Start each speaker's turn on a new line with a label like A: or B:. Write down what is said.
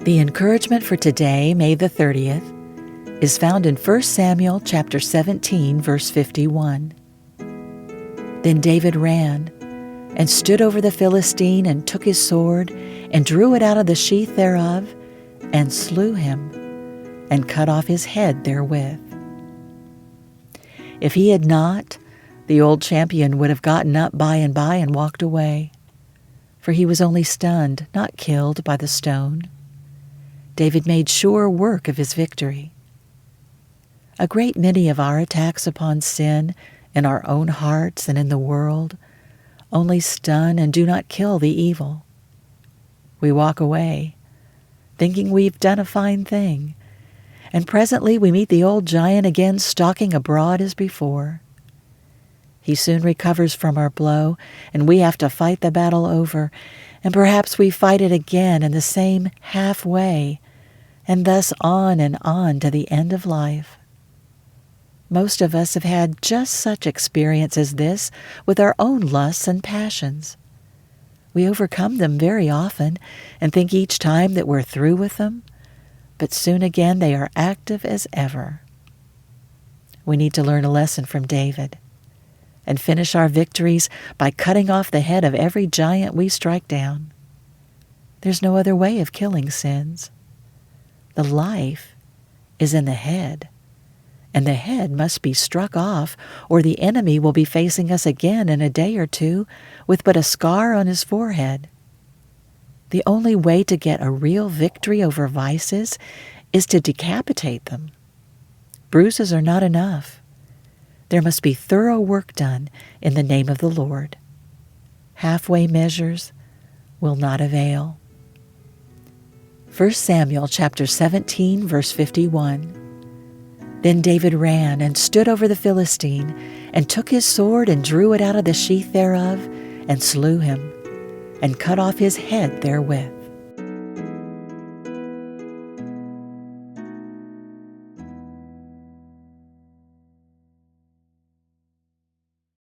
A: The encouragement for today, May the 30th, is found in 1 Samuel chapter 17, verse 51. Then David ran and stood over the Philistine and took his sword and drew it out of the sheath thereof and slew him and cut off his head therewith. If he had not, the old champion would have gotten up by and walked away, for he was only stunned, not killed by the stone. David made sure work of his victory. A great many of our attacks upon sin in our own hearts and in the world only stun and do not kill the evil. We walk away, thinking we've done a fine thing, and presently we meet the old giant again stalking abroad as before. He soon recovers from our blow, and we have to fight the battle over, and perhaps we fight it again in the same halfway, and thus on and on to the end of life. Most of us have had just such experience as this with our own lusts and passions. We overcome them very often and think each time that we're through with them, but soon again they are active as ever. We need to learn a lesson from David and finish our victories by cutting off the head of every giant we strike down. There's no other way of killing sins. The life is in the head, and the head must be struck off, or the enemy will be facing us again in a day or two with but a scar on his forehead. The only way to get a real victory over vices is to decapitate them. Bruises are not enough. There must be thorough work done in the name of the Lord. Halfway measures will not avail. 1 Samuel chapter 17, verse 51. Then David ran and stood over the Philistine and took his sword and drew it out of the sheath thereof and slew him and cut off his head therewith.